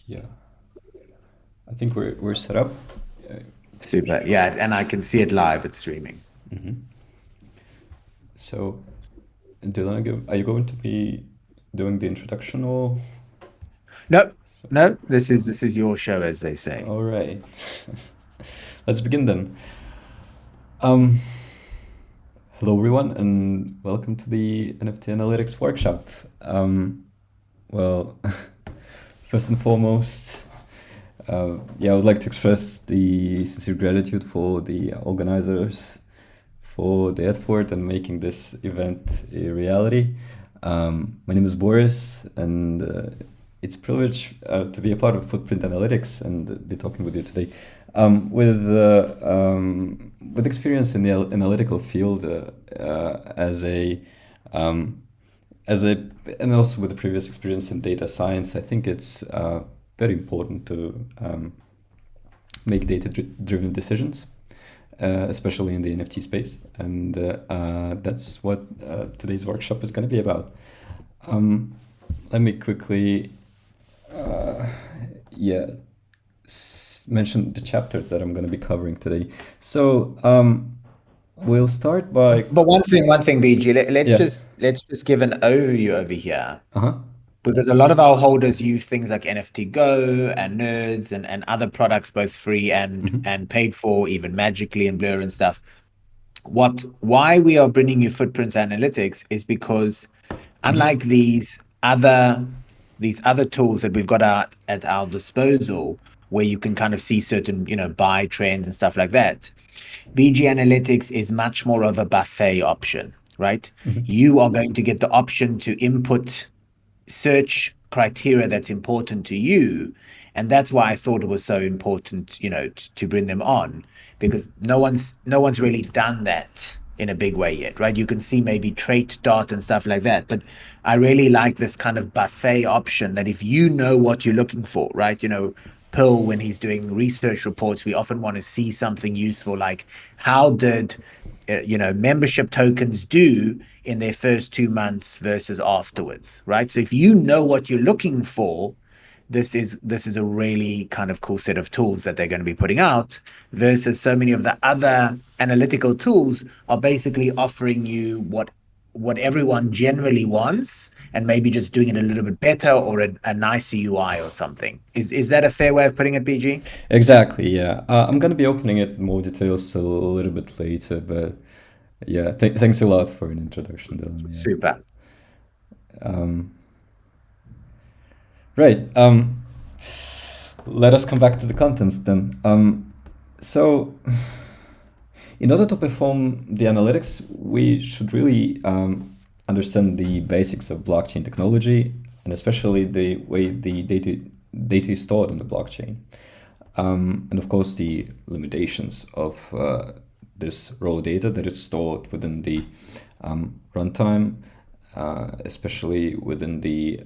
Yeah, I think we're set up. Uh, Super. Yeah, and I can see it live. It's streaming. So, Dylan, are you going to be doing the introduction or? No, no, this is your show, as they say. All right, let's begin then. Um, Hello everyone, and welcome to the NFT Analytics Workshop. Well, first and foremost, yeah, I would like to express the sincere gratitude for the organizers for the effort and making this event a reality. My name is Boris, and it's a privilege to be a part of Footprint Analytics and be talking with you today. With experience in the analytical field as a um, as a and also with the previous experience in data science, I think it's very important to make data-driven decisions, especially in the NFT space. And that's what today's workshop is going to be about. Let me quickly, yeah, mention the chapters that I'm going to be covering today. So we'll start by, But one thing, BG, let's yeah, just give an overview over here uh-huh. because a lot of our holders use things like NFT Go and Nerds and other products, both free Mhm. and paid for, even Magically and Blur and stuff. Why we are bringing you Footprints Analytics is because unlike these other tools that we've got at our disposal, where you can kind of see certain, buy trends and stuff like that, BG Analytics is much more of a buffet option, right? You are going to get the option to input search criteria that's important to you. And that's why I thought it was so important, to bring them on, because no one's really done that in a big way yet, right? You can see maybe trait dot and stuff like that, but I really like this kind of buffet option that if you know what you're looking for, right? Pearl, when he's doing research reports, we often want to see something useful like how did membership tokens do in their first 2 months versus afterwards, right? So if you know what you're looking for, this is a really kind of cool set of tools that they're going to be putting out versus so many of the other analytical tools are basically offering you what everyone generally wants and maybe just doing it a little bit better or a nicer UI or something. Is that a fair way of putting it, BG? Exactly, yeah. I'm going to be opening it more details a little bit later, but yeah, thanks a lot for an introduction, Dylan. Yeah. Super. Right. Let us come back to the contents then. So, in order to perform the analytics, we should really understand the basics of blockchain technology and especially the way the data is stored on the blockchain. And of course, the limitations of this raw data that is stored within the runtime, especially within the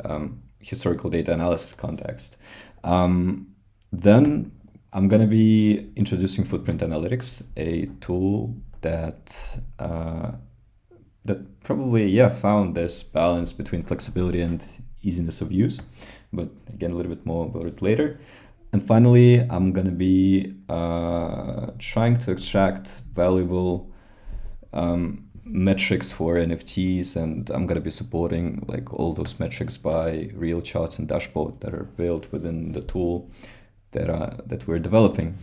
historical data analysis context. Then I'm going to be introducing Footprint Analytics, a tool that probably, yeah, found this balance between flexibility and easiness of use. But again, a little bit more about it later. And finally, I'm going to be trying to extract valuable metrics for NFTs, and I'm going to be supporting like all those metrics by real charts and dashboard that are built within the tool that we're developing.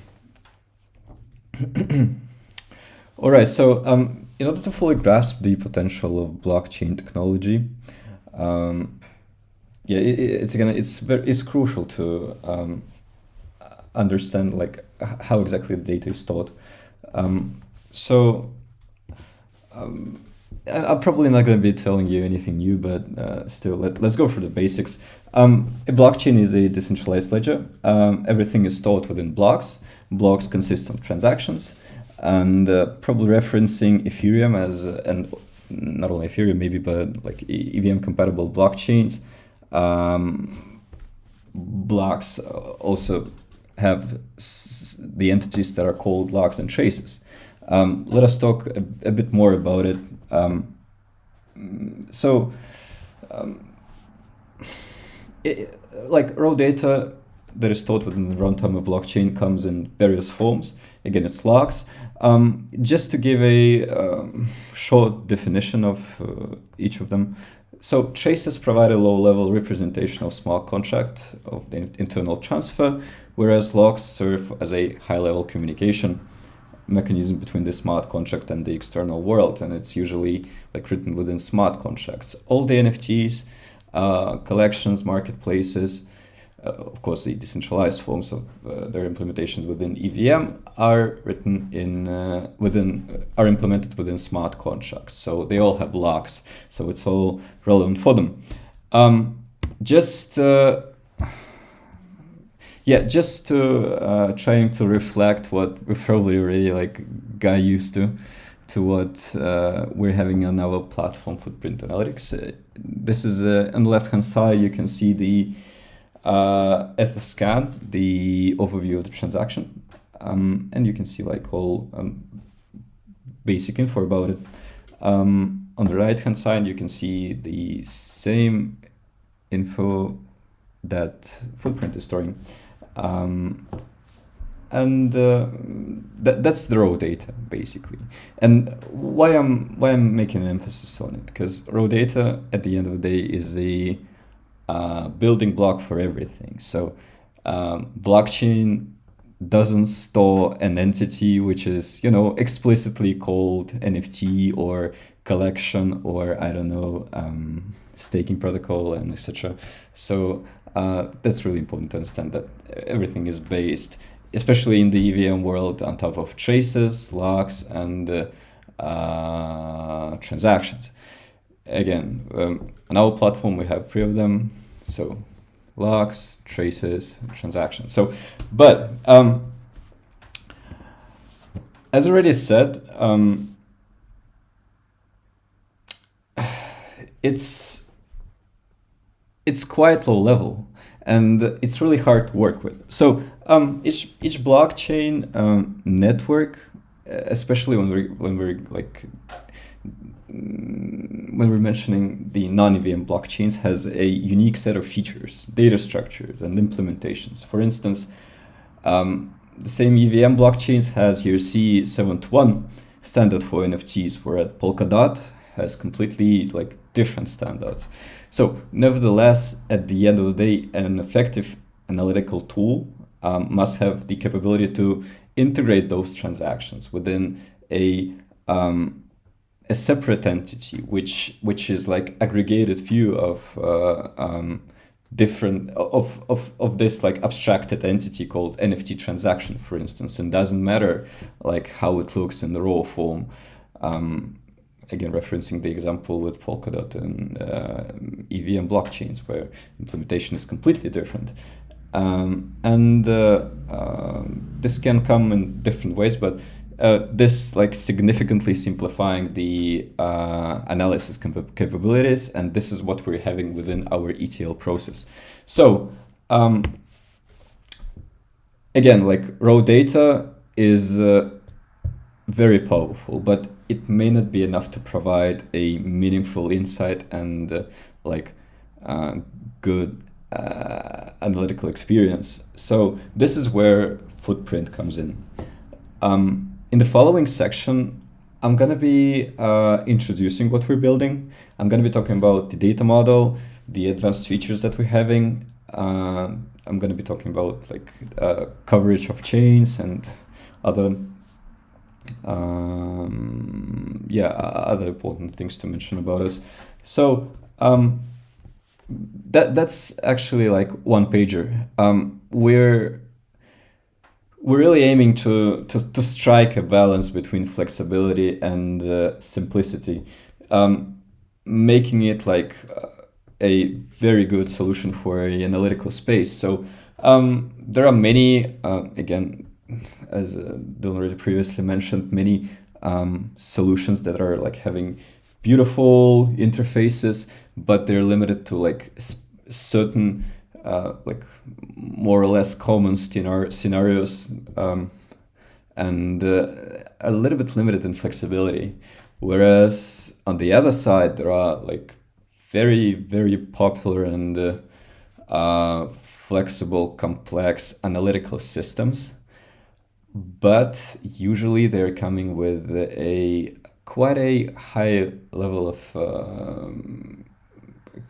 All right, so in order to fully grasp the potential of blockchain technology, yeah, it's crucial to understand like how exactly the data is stored. So I'm probably not going to be telling you anything new, but still, let's go for the basics. A blockchain is a decentralized ledger. Everything is stored within blocks. Blocks consist of transactions, and probably referencing Ethereum as and not only Ethereum maybe, but like EVM compatible blockchains. Blocks also have the entities that are called locks and traces. Let us talk a bit more about it. So, like raw data that is stored within the runtime of blockchain comes in various forms. Again, it's locks. Just to give a short definition of each of them. So traces provide a low-level representation of smart contract of the internal transfer, whereas locks serve as a high-level communication mechanism between the smart contract and the external world, and it's usually like written within smart contracts. All the NFTs, collections, marketplaces, of course, the decentralized forms of their implementations within EVM are written in are implemented within smart contracts. So they all have locks. So it's all relevant for them. Just to trying to reflect what we probably already like got used to what we're having on our platform, Footprint Analytics. This is on the left hand side. You can see the scan, the overview of the transaction, and you can see like all basic info about it. On the right hand side, you can see the same info that Footprint is storing, and that's the raw data basically. And why I'm making an emphasis on it, because raw data at the end of the day is a building block for everything. So blockchain doesn't store an entity which is, explicitly called NFT or collection or I don't know, staking protocol and etc. So that's really important to understand that everything is based, especially in the EVM world, on top of traces, locks, and transactions. Again, on our platform we have 3 of them. So locks, traces, transactions. So, but as already said, it's quite low level and it's really hard to work with. So each blockchain network, especially when we're mentioning the non-EVM blockchains, has a unique set of features, data structures, and implementations. For instance, the same EVM blockchains has here C721 standard for NFTs, whereas Polkadot has completely like different standards. So nevertheless, at the end of the day, an effective analytical tool must have the capability to integrate those transactions within a separate entity, which is like aggregated view of different of this like abstracted entity called NFT transaction, for instance, and doesn't matter like how it looks in the raw form. Again, referencing the example with Polkadot and EVM blockchains, where implementation is completely different. This can come in different ways, but this like significantly simplifying the analysis capabilities, and this is what we're having within our ETL process. So again, like raw data is very powerful, but it may not be enough to provide a meaningful insight and good analytical experience. So this is where Footprint comes in. In the following section, I'm going to be introducing what we're building. I'm going to be talking about the data model, the advanced features that we're having. I'm going to be talking about like coverage of chains and other other important things to mention about us. So that's actually like one pager. We're really aiming to strike a balance between flexibility and simplicity, making it like a very good solution for an analytical space. So there are many, again, as Dylan already previously mentioned, many solutions that are like having beautiful interfaces, but they're limited to like certain like more or less common scenarios, and a little bit limited in flexibility. Whereas on the other side, there are like very, very popular and flexible, complex analytical systems, but usually they're coming with a quite a high level of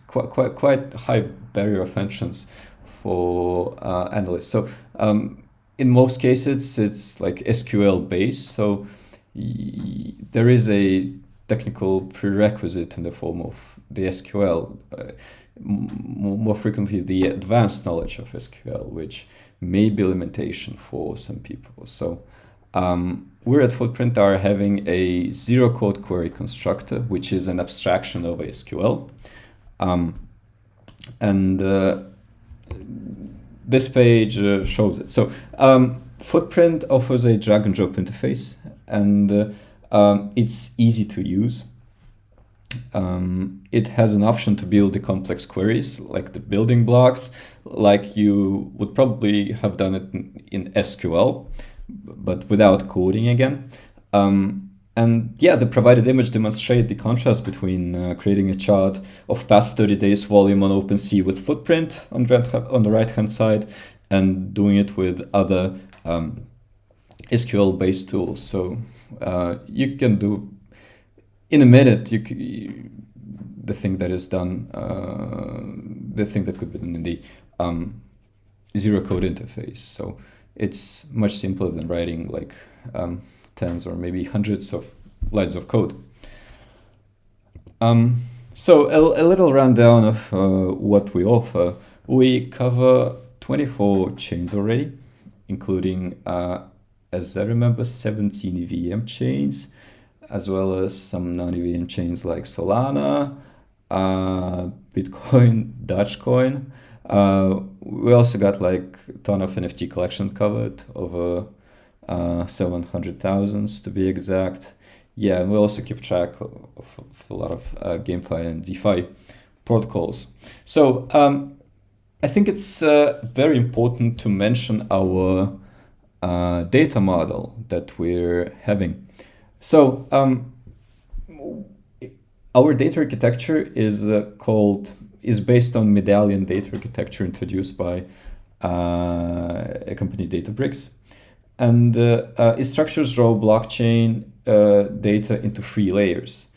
quite high barrier of entrance for analysts. So in most cases, it's like SQL based. So there is a technical prerequisite in the form of the SQL. More frequently, the advanced knowledge of SQL, which may be a limitation for some people. So we're at Footprint are having a zero code query constructor, which is an abstraction of SQL. And this page shows it. So Footprint offers a drag and drop interface, and it's easy to use. It has an option to build the complex queries, like the building blocks, like you would probably have done it in SQL, but without coding again. And yeah, the provided image demonstrates the contrast between creating a chart of past 30 days volume on OpenSea with Footprint on the right-hand side, and doing it with other SQL-based tools. So you can do in a minute the thing that is done, the thing that could be done in the zero code interface. So it's much simpler than writing like tens or maybe hundreds of lines of code. So a little rundown of what we offer. We cover 24 chains already, including, as I remember, 17 EVM chains, as well as some non-EVM chains like Solana, Bitcoin, Dogecoin. We also got like a ton of NFT collection covered, over 700,000 to be exact. Yeah, and we also keep track of a lot of GameFi and DeFi protocols. So I think it's very important to mention our data model that we're having. So our data architecture is based on medallion data architecture introduced by a company, Databricks, and it structures raw blockchain data into three layers: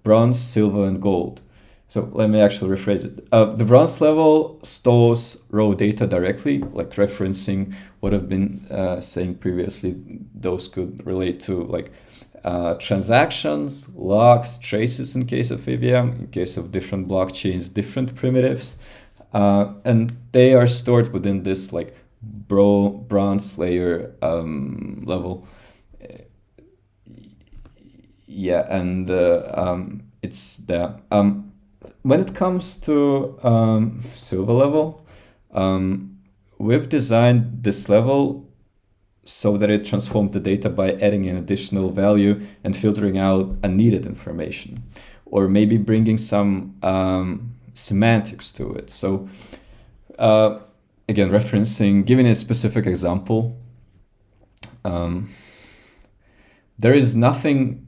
bronze, silver, and gold. So let me actually rephrase it. The bronze level stores raw data directly, like referencing what I've been saying previously. Those could relate to like transactions, logs, traces in case of EVM, in case of different blockchains, different primitives. And they are stored within this like bronze layer level. Yeah, and it's there. When it comes to silver level, we've designed this level so that it transforms the data by adding an additional value and filtering out unneeded information, or maybe bringing some semantics to it. So again, giving a specific example, there is nothing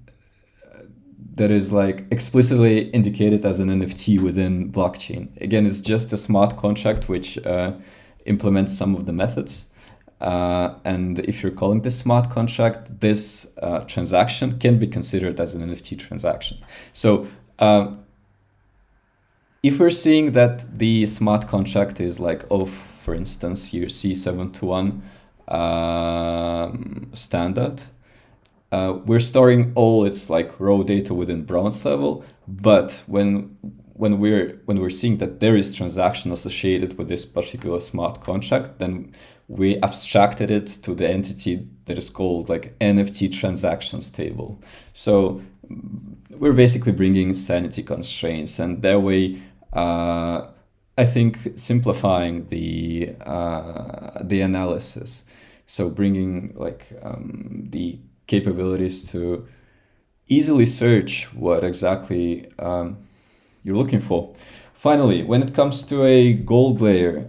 that is like explicitly indicated as an NFT within blockchain. Again, it's just a smart contract which implements some of the methods. And if you're calling this smart contract, this transaction can be considered as an NFT transaction. So if we're seeing that the smart contract is like of, for instance, your C721 standard, we're storing all its like raw data within bronze level, but when we're seeing that there is transaction associated with this particular smart contract, then we abstracted it to the entity that is called like NFT transactions table. So we're basically bringing sanity constraints, and that way, I think simplifying the analysis. So bringing like the capabilities to easily search what exactly you're looking for. Finally, when it comes to a gold layer,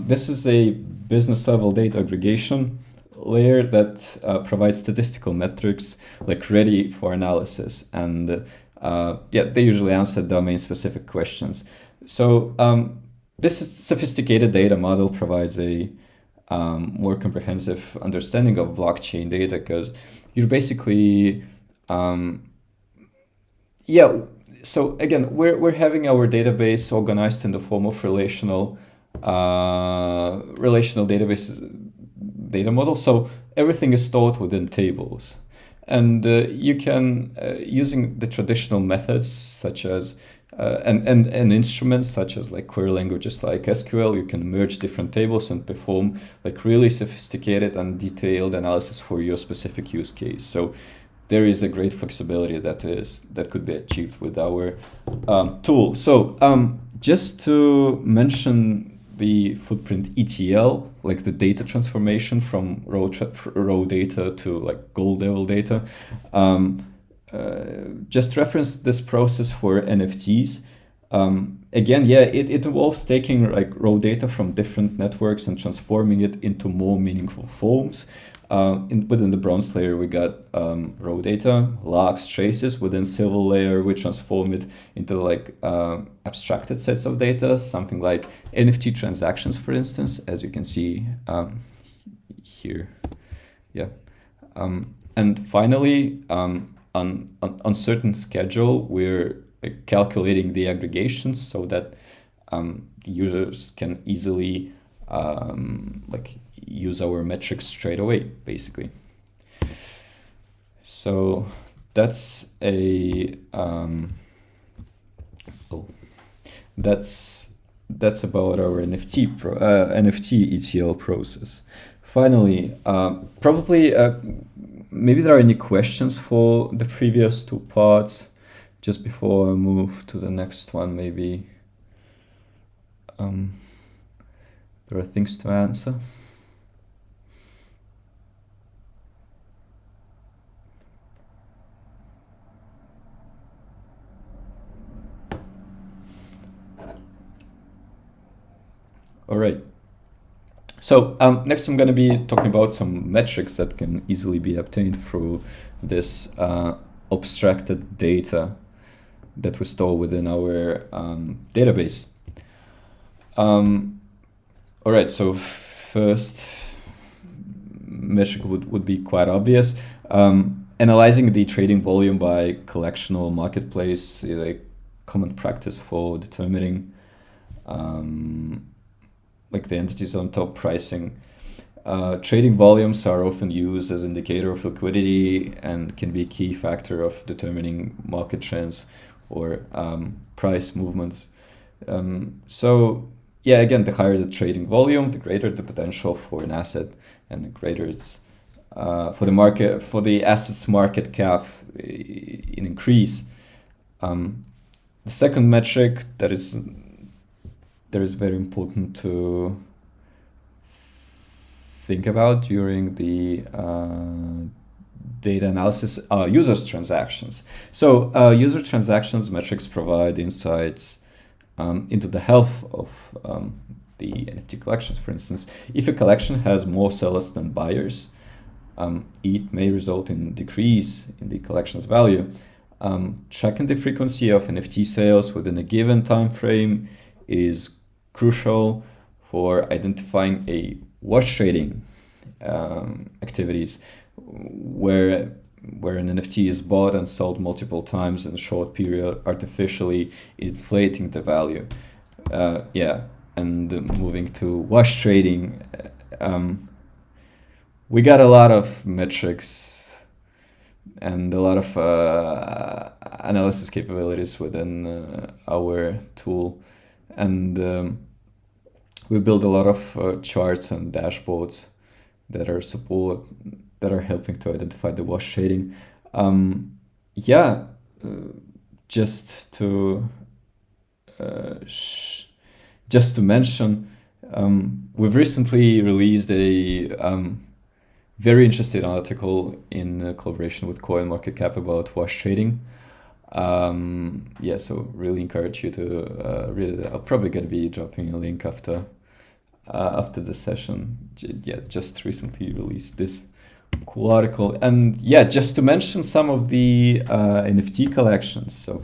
this is a business level data aggregation layer that provides statistical metrics like ready for analysis, and yeah, they usually answer domain specific questions. So this sophisticated data model provides a more comprehensive understanding of blockchain data because you're basically yeah. So again, we're having our database organized in the form of relational databases data model. So everything is stored within tables, and you can using the traditional methods such as and instruments such as like query languages like SQL, you can merge different tables and perform like really sophisticated and detailed analysis for your specific use case. So there is a great flexibility that could be achieved with our tool. So just to mention the footprint ETL, like the data transformation from raw data to like gold level data. Just reference this process for NFTs. Again, yeah, it involves taking like raw data from different networks and transforming it into more meaningful forms. Within the bronze layer, we got raw data, logs, traces. Within silver layer, we transform it into like abstracted sets of data, something like NFT transactions, for instance, as you can see here. Yeah. And finally, on certain schedule, we're like, calculating the aggregations so that users can easily like use our metrics straight away, basically. So that's a that's about our NFT ETL process. Finally, probably maybe there are any questions for the previous two parts just before I move to the next one. Maybe there are things to answer. All right. So next I'm going to be talking about some metrics that can easily be obtained through this abstracted data that we store within our database. All right, so first metric would be quite obvious. Analyzing the trading volume by collection or marketplace is a common practice for determining like the entities on top pricing. Trading volumes are often used as indicator of liquidity and can be a key factor of determining market trends or price movements. So yeah, again, the higher the trading volume, the greater the potential for an asset, and the greater it's for the asset's market cap in increase. The second metric that is very important to think about during the data analysis are users' transactions. So user transactions metrics provide insights into the health of the NFT collections. For instance, if a collection has more sellers than buyers, it may result in decrease in the collection's value. Tracking the frequency of NFT sales within a given time frame is crucial for identifying a wash trading activities where an NFT is bought and sold multiple times in a short period, artificially inflating the value. And moving to wash trading, we got a lot of metrics and a lot of analysis capabilities within our tool, and we build a lot of charts and dashboards that are helping to identify the wash trading. Just to mention, we've recently released a very interesting article in collaboration with CoinMarketCap about wash trading. So really encourage you to read it. I'm probably going to be dropping a link after the session. Just recently released this cool article. And just to mention some of the NFT collections. So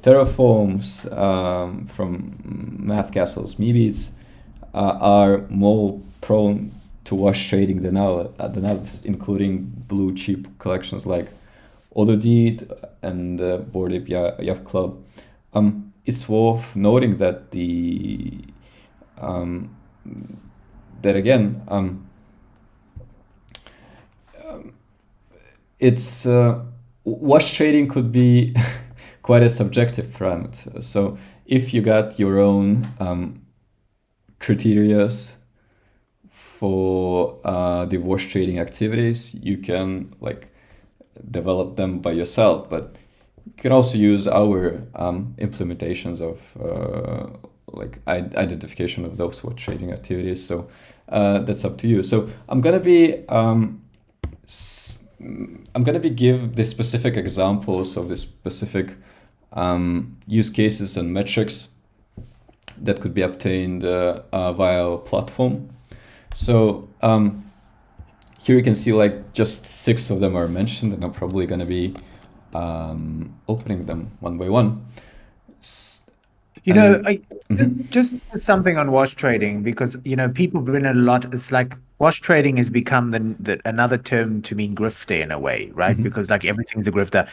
terraforms from math castles, mebeats are more prone to wash trading than others, including blue chip collections like Autodeed and Bored Ape Yacht Club. It's worth noting that um, that again, it's wash trading could be quite a subjective parameter. So if you got your own criterias for the wash trading activities, you can like develop them by yourself, but you can also use our implementations of like identification of those wash trading activities. So that's up to you. So I'm gonna be give the specific examples of the specific use cases and metrics that could be obtained via our platform. So here you can see like just 6 of them are mentioned, and I'm probably going to be opening them one by one. You know, just something on wash trading, because people bring a lot. It's like wash trading has become another term to mean grifter in a way, right? Because like everything's a grifter.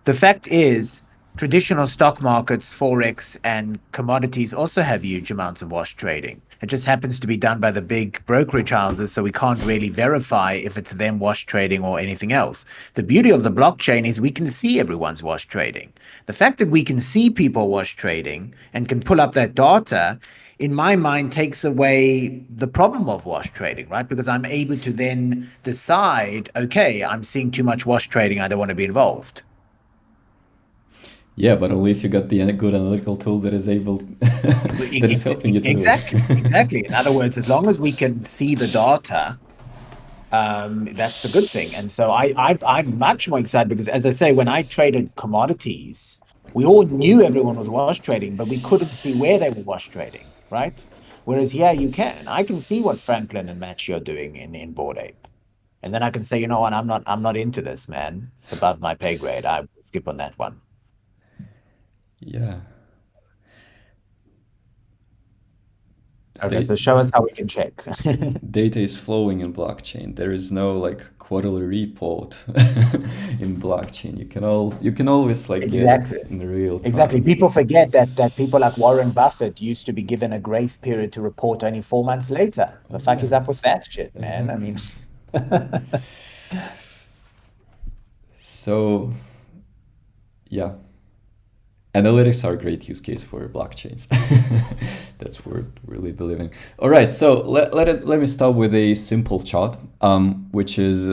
The fact is, traditional stock markets, forex, and commodities also have huge amounts of wash trading. It just happens to be done by the big brokerage houses, so we can't really verify if it's them wash trading or anything else. The beauty of the blockchain is we can see everyone's wash trading. The fact that we can see people wash trading and can pull up that data, in my mind, takes away the problem of wash trading, right? Because I'm able to then decide, okay, I'm seeing too much wash trading, I don't want to be involved. Yeah, but only if you got the good analytical tool that is able that is helping you to do Exactly, it. exactly. In other words, as long as we can see the data, that's a good thing. And so I'm much more excited because, as I say, when I traded commodities, we all knew everyone was wash trading, but we couldn't see where they were wash trading, right? Whereas here you can. I can see what Franklin and Matthew are doing in Bored Ape. And then I can say, you know what, I'm not into this, man. It's above my pay grade. I will skip on that one. Yeah. Okay, Da- so show us how we can check. Data is flowing in blockchain. There is no like quarterly report in blockchain. You can always like get it Exactly. in real Exactly. time. People forget that people like Warren Buffett used to be given a grace period to report only 4 months later. The Oh fuck yeah, is up with that shit, man? I exactly. mean, So yeah, analytics are a great use case for blockchains. That's what we're really believing. All right, so let me start with a simple chart, which is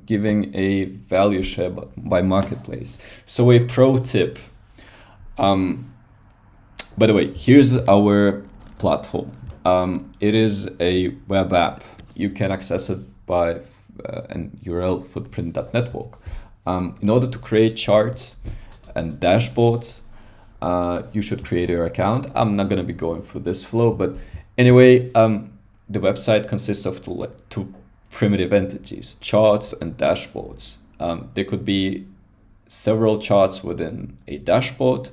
giving a value share by marketplace. So a pro tip. By the way, here's our platform. It is a web app. You can access it by an URL footprint.network. In order to create charts and dashboards, you should create your account. I'm not going to be going through this flow, but anyway, the website consists of two primitive entities, charts and dashboards. There could be several charts within a dashboard,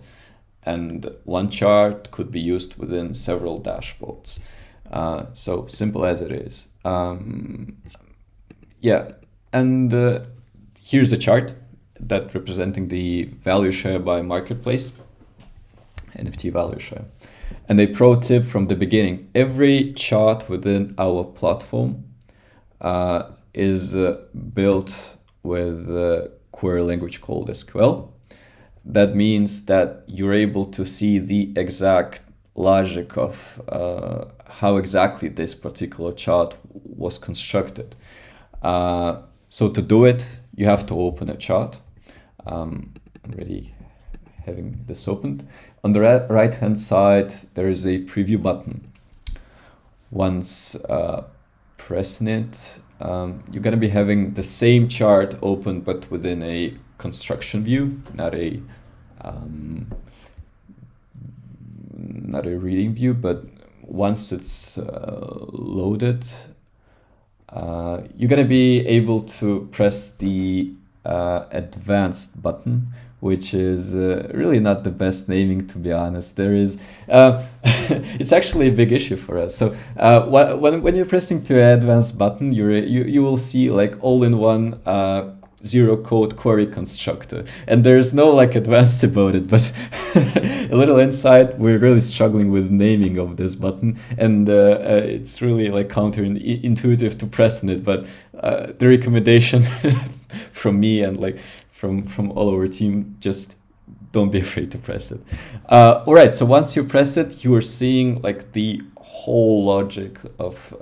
and one chart could be used within several dashboards. So simple as it is. Yeah, and here's a chart that representing the value share by marketplace, NFT value share. And a pro tip from the beginning: every chart within our platform is built with a query language called SQL. That means that you're able to see the exact logic of how exactly this particular chart was constructed. So to do it, you have to open a chart. I'm already having this opened. On the right hand side, there is a preview button. Once pressing it, you're going to be having the same chart open, but within a construction view, not a reading view. But once it's loaded, you're going to be able to press the advanced button, which is really not the best naming, to be honest. There is, it's actually a big issue for us. So when you're pressing to advanced button, you will see like all-in-one zero code query constructor, and there's no like advanced about it. But a little insight, we're really struggling with naming of this button, and it's really like counterintuitive to press on it. But the recommendation from me and like from all our team, just don't be afraid to press it. All right, so once you press it, you are seeing like the whole logic of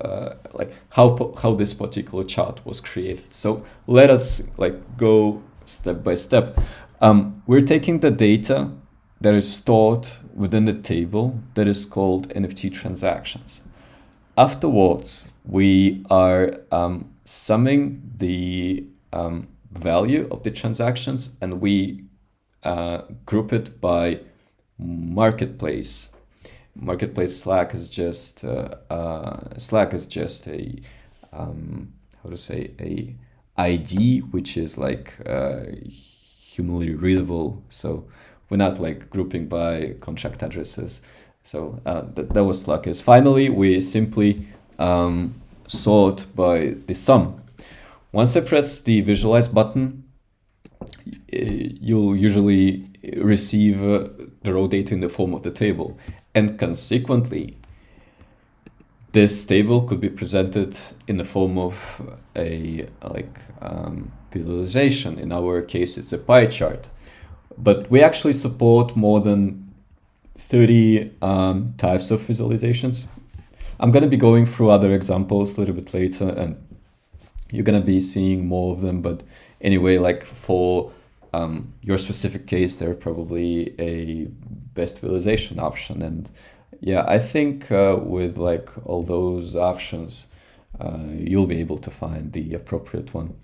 like how this particular chart was created. So let us like go step by step. We're taking the data that is stored within the table that is called NFT transactions. Afterwards, we are summing the value of the transactions, and we group it by marketplace. Marketplace Slack is just a how to say, a ID which is like humanly readable. So we're not like grouping by contract addresses. So that was Slack is. Finally, we simply sort by the sum. Once I press the visualize button, you'll usually receive the raw data in the form of the table. And consequently, this table could be presented in the form of a visualization. In our case, it's a pie chart. But we actually support more than 30 types of visualizations. I'm going to be going through other examples a little bit later, and you're going to be seeing more of them. But anyway, like for your specific case, they're probably a best visualization option. And yeah, I think with like all those options, you'll be able to find the appropriate one.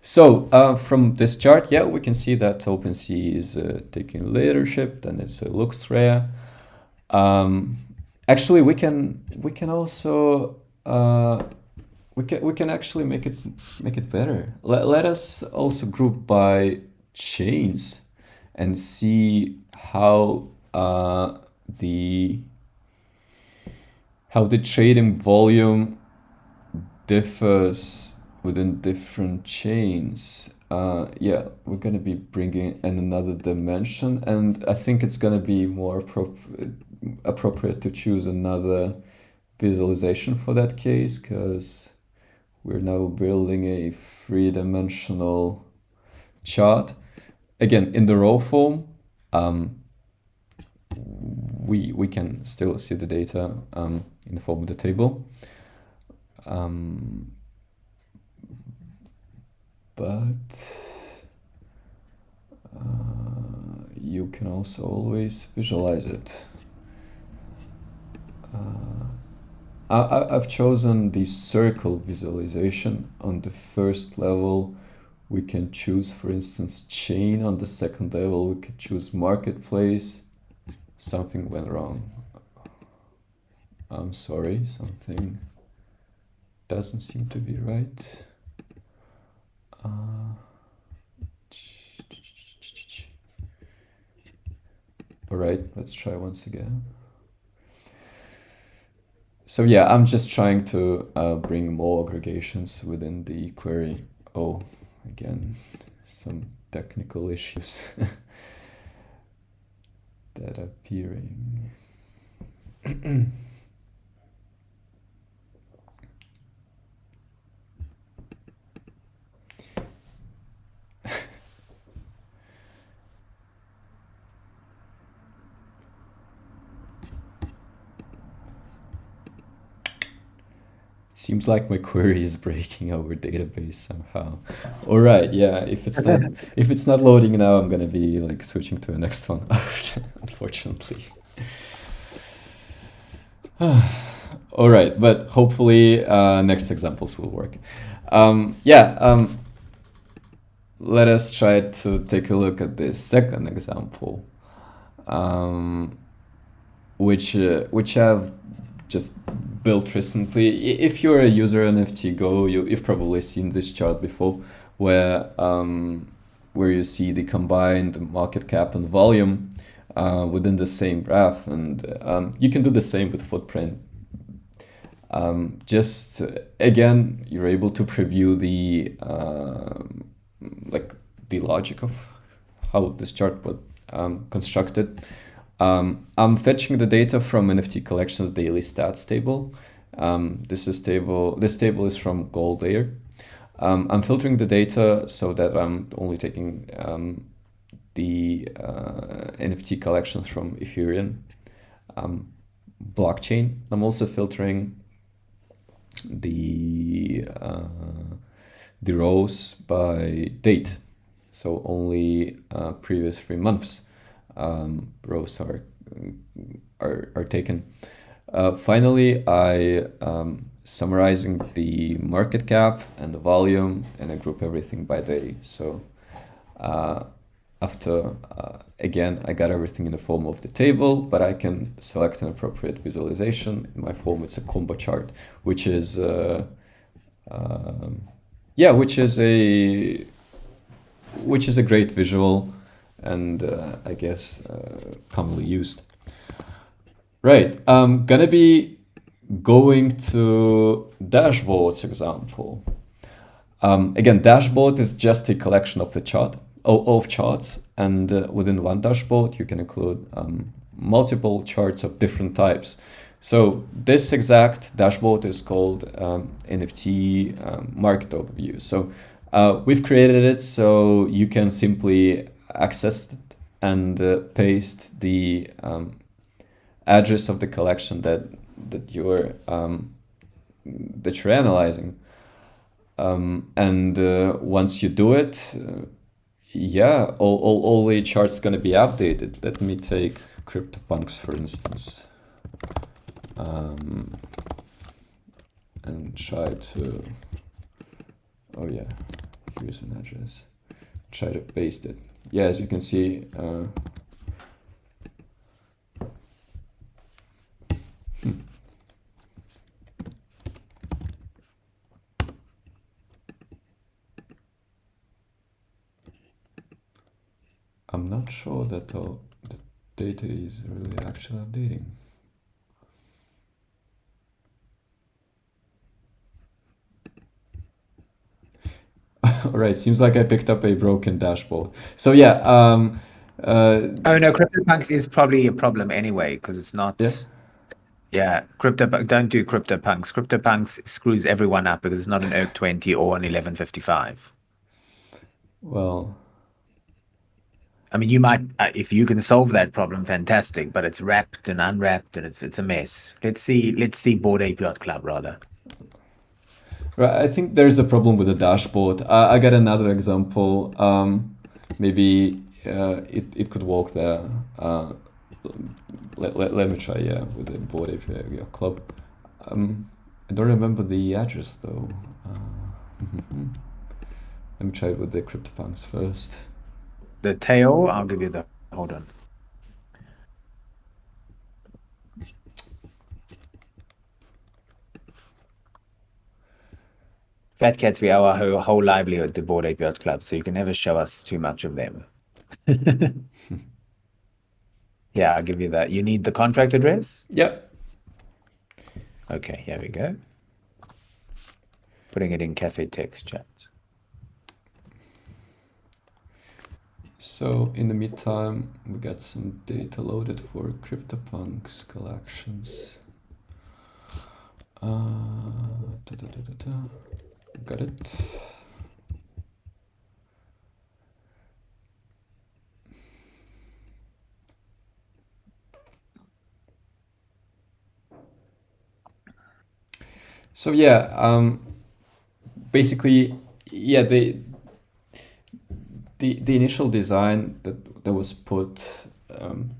So from this chart, yeah, we can see that OpenSea is taking leadership, and it looks rare. Actually, we can also we can actually make it better. Let us also group by chains and see how the trading volume differs within different chains. Yeah, we're gonna be bringing in another dimension, and I think it's gonna be more appropriate to choose another visualization for that case, because we're now building a three-dimensional chart. Again, in the raw form, we can still see the data in the form of the table. But you can also always visualize it. I've chosen the circle visualization. On the first level, we can choose, for instance, chain. On the second level, we could choose marketplace. Something went wrong. I'm sorry, something doesn't seem to be right. All right, let's try once again. So yeah, I'm just trying to bring more aggregations within the query. Oh, again, some technical issues that are appearing. Seems like my query is breaking our database somehow. All right, yeah. If it's not loading now, I'm gonna be like switching to the next one. Unfortunately. All right, but hopefully next examples will work. Let us try to take a look at this second example, which I've just built recently. If you're a user in FT Go, you've probably seen this chart before, where where you see the combined market cap and volume within the same graph. And you can do the same with footprint. Just again, you're able to preview the like the logic of how this chart was constructed. I'm fetching the data from NFT collections daily stats table. This table is from Gold Layer. I'm filtering the data so that I'm only taking the NFT collections from Ethereum blockchain. I'm also filtering the rows by date, so only previous 3 months rows are taken. Finally, I summarizing the market cap and the volume, and I group everything by day. So after again, I got everything in the form of the table, but I can select an appropriate visualization. In my form, it's a combo chart, which is which is a great visual, and I guess commonly used. Right, I'm gonna be going to dashboards example. Again, dashboard is just a collection of the charts, and within one dashboard you can include multiple charts of different types. So this exact dashboard is called NFT market overview. So we've created it so you can simply access it and paste the address of the collection that you're analyzing. And once you do it, all the charts gonna be updated. Let me take CryptoPunks for instance, and try to. Oh yeah, here's an address. Try to paste it. Yeah, as you can see. I'm not sure that the data is really actually updating. All right, seems like I picked up a broken dashboard. So yeah, Oh no, CryptoPunks is probably a problem anyway because it's not. yeah. Yeah, don't do CryptoPunks. CryptoPunks screws everyone up because it's not an ERC 20 or an 1155. Well, I mean, you might if you can solve that problem, fantastic. But it's wrapped and unwrapped, and it's a mess. Let's see Bored Ape Yacht Club rather. right, I think there's a problem with the dashboard. I got another example. Maybe it could work there. Let me try, yeah, with the Bored Ape Yacht Club. I don't remember the address though. Let me try it with the CryptoPunks first. The tail, I'll give you the. Hold on. FatCats, we owe our whole livelihood to Bored Ape Yacht Club, so you can never show us too much of them. Yeah, I'll give you that. You need the contract address? Yep. Okay, here we go. Putting it in cafe text chat. So in the meantime, we got some data loaded for CryptoPunks collections. Got it. So yeah, basically, yeah, the initial design that was put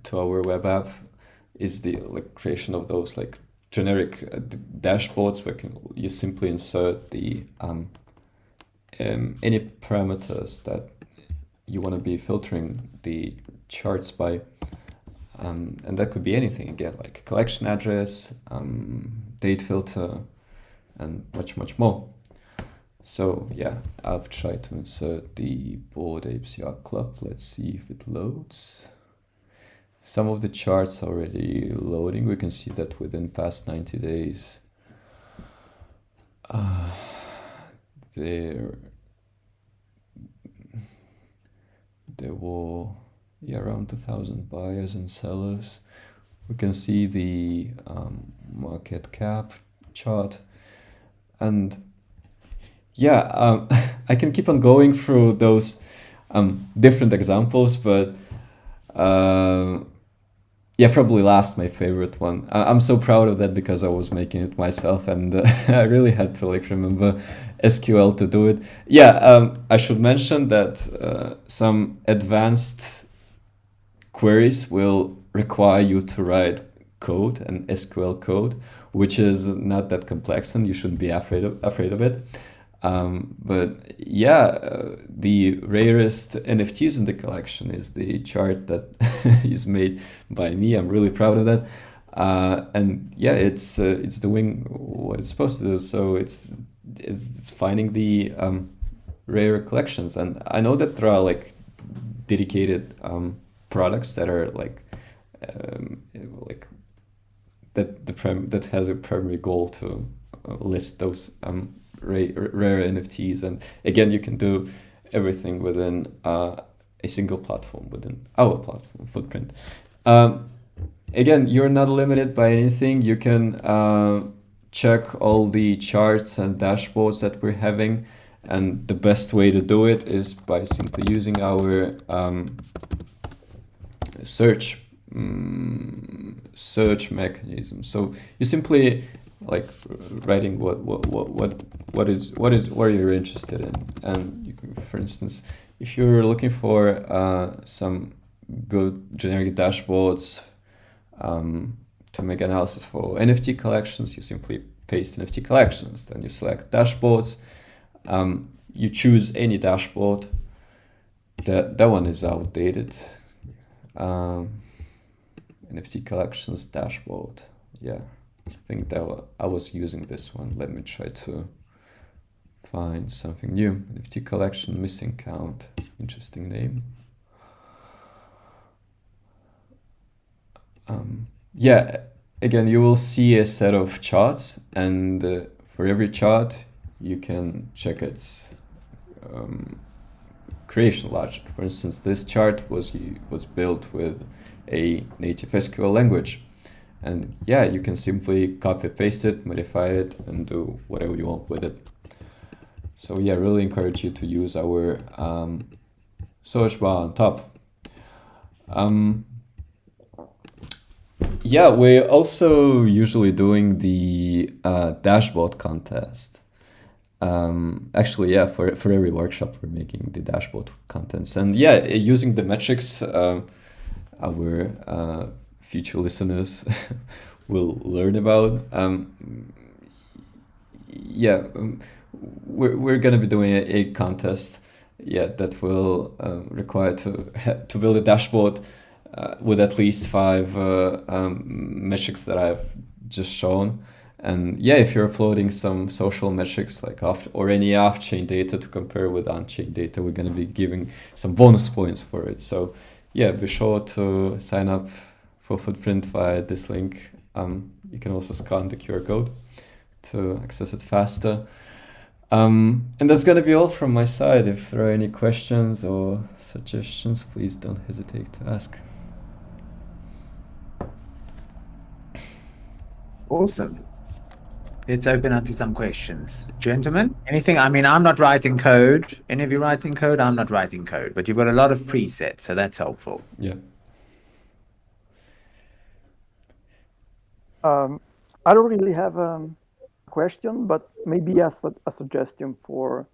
to our web app is the creation of those generic dashboards where you simply insert the any parameters that you want to be filtering the charts by, and that could be anything again, like collection address, date filter, and much more. So yeah, I've tried to insert the Bored Apes Yacht Club. Let's see if it loads. Some of the charts already loading. We can see that within past 90 days, there were around 2,000 buyers and sellers. We can see the market cap chart, and I can keep on going through those different examples, but probably last my favorite one. I'm so proud of that because I was making it myself, and I really had to remember SQL to do it. I should mention that some advanced queries will require you to write code and SQL code, which is not that complex, and you shouldn't be afraid of it. The rarest NFTs in the collection is the chart that is made by me. I'm really proud of that. It's doing what it's supposed to do. So it's finding the rare collections, and I know that there are dedicated products that are um, like that has a primary goal to list those rare NFTs. And again, you can do everything within a single platform, within our platform footprint. Again, you're not limited by anything. You can check all the charts and dashboards that we're having, and the best way to do it is by simply using our search mechanism. So you simply writing what you're interested in, and you can, for instance, if you're looking for some good generic dashboards to make analysis for NFT collections, you simply paste NFT collections, then you select dashboards, you choose any dashboard. That one is outdated. NFT collections dashboard. Yeah, I think I was using this one. Let me try to find something new. NFT collection missing count. Interesting name. Again, you will see a set of charts, and for every chart, you can check its creation logic. For instance, this chart was built with a native SQL language, and you can simply copy paste it, modify it, and do whatever you want with it. So really encourage you to use our search bar on top. We're also usually doing the dashboard contest. For every workshop we're making the dashboard contents, and using the metrics our future listeners will learn about. We're gonna be doing a contest that will require to build a dashboard with at least 5 metrics that I've just shown. And if you're uploading some social metrics or any off-chain data to compare with on-chain data, we're going to be giving some bonus points for it. So be sure to sign up for Footprint via this link. You can also scan the QR code to access it faster. And that's going to be all from my side. If there are any questions or suggestions, please don't hesitate to ask. Awesome. Let's open up to some questions. Gentlemen, anything? I mean, I'm not writing code. Any of you writing code? I'm not writing code, but you've got a lot of presets, so that's helpful. Yeah. I don't really have a question, but maybe a suggestion for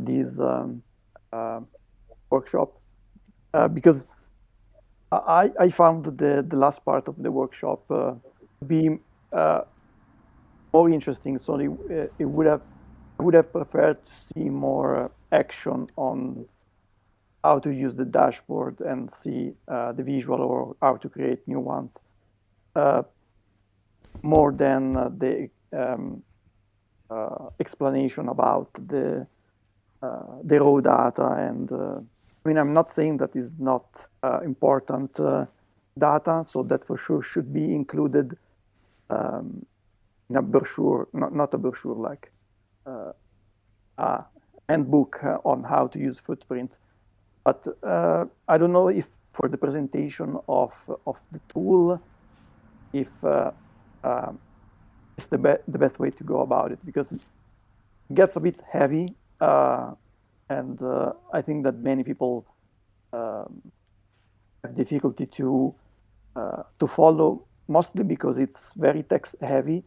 this workshop, because I found the last part of the workshop be more interesting. So it would have preferred to see more action on how to use the dashboard and see the visual, or how to create new ones, more than explanation about the raw data. And I mean, I'm not saying that is not important data, so that for sure should be included in a brochure, not a brochure, like a handbook on how to use footprint. But I don't know if for the presentation of the tool, if it's the best way to go about it, because it gets a bit heavy, and I think that many people have difficulty to follow, mostly because it's very text heavy,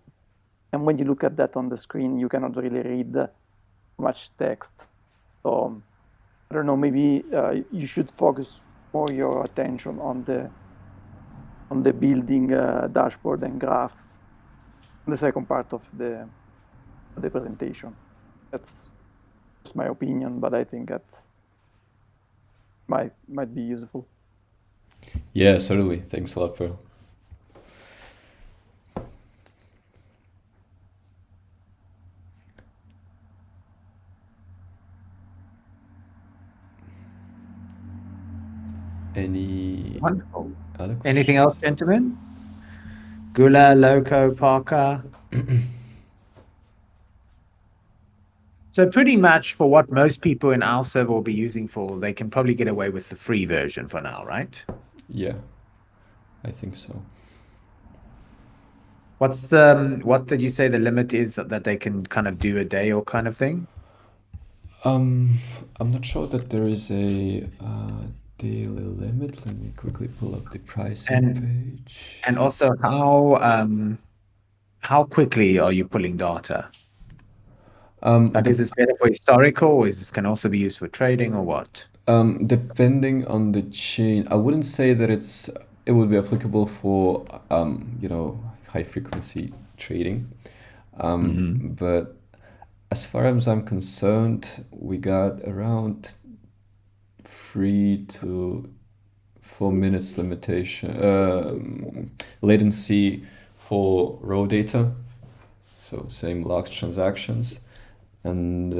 and when you look at that on the screen, you cannot really read much text. So I don't know, maybe you should focus more your attention on the building dashboard and graph, the second part of the presentation. That's just my opinion, but I think that might be useful. Yeah, certainly. Thanks a lot, Pearl. Any Wonderful. other questions? Anything else, gentlemen? Gula, Loco, Parker? So pretty much for what most people in our server will be using for, they can probably get away with the free version for now, right? Yeah, I think so. What did you say the limit is that they can kind of do a day or kind of thing? I'm not sure that there is a daily limit. Let me quickly pull up the pricing page. And also, how quickly are you pulling data? Like, is this better for historical, or is this can also be used for trading, or what? Depending on the chain, I wouldn't say that it would be applicable for high frequency trading. But as far as I'm concerned, we got around 3 to 4 minutes limitation latency for raw data. So same logs transactions, and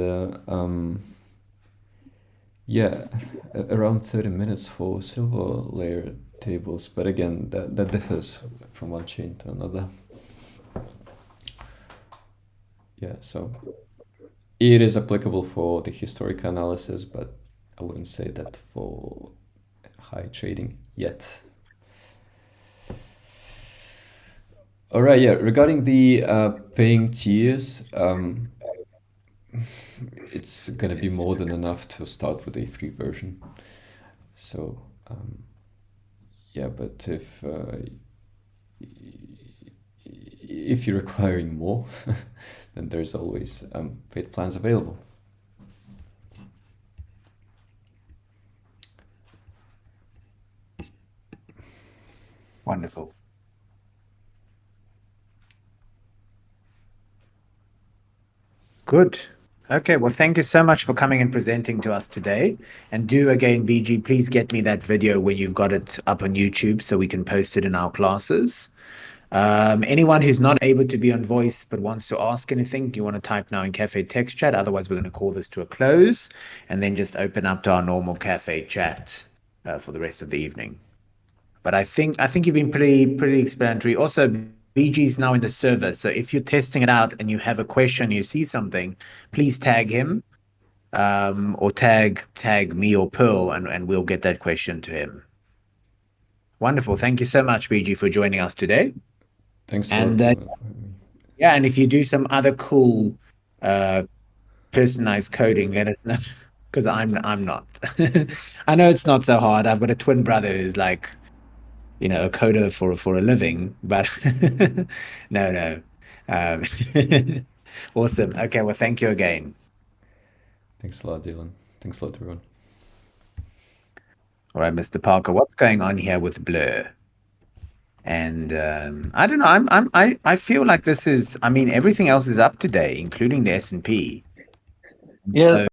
yeah, around 30 minutes for silver layer tables. But again, that differs from one chain to another. Yeah, so it is applicable for the historic analysis, but I wouldn't say that for high trading yet. All right, yeah, regarding the paying tiers, it's gonna be more than enough to start with a free version. So yeah, but if you're requiring more, then there's always paid plans available. Wonderful. Good. Okay, well, thank you so much for coming and presenting to us today. And do again, BG, please get me that video when you've got it up on YouTube so we can post it in our classes. Anyone who's not able to be on voice but wants to ask anything, you want to type now in Cafe Text Chat. Otherwise, we're going to call this to a close and then just open up to our normal Cafe Chat for the rest of the evening. But I think you've been pretty explanatory. Also, BG's now in the server, so if you're testing it out and you have a question, you see something, please tag him, or tag me or Pearl, and we'll get that question to him. Wonderful. Thank you so much, BG, for joining us today. Thanks and a lot. yeah, and if you do some other cool personalized coding, let us know, because I'm not. I know it's not so hard. I've got a twin brother who's like, a coder for a living, but no. Awesome. Okay, well, thank you again. Thanks a lot, Dylan. Thanks a lot, everyone. All right, Mr. Parker, what's going on here with Blur? And I don't know. I feel like this is. I mean, everything else is up to date, including the S&P. Yeah.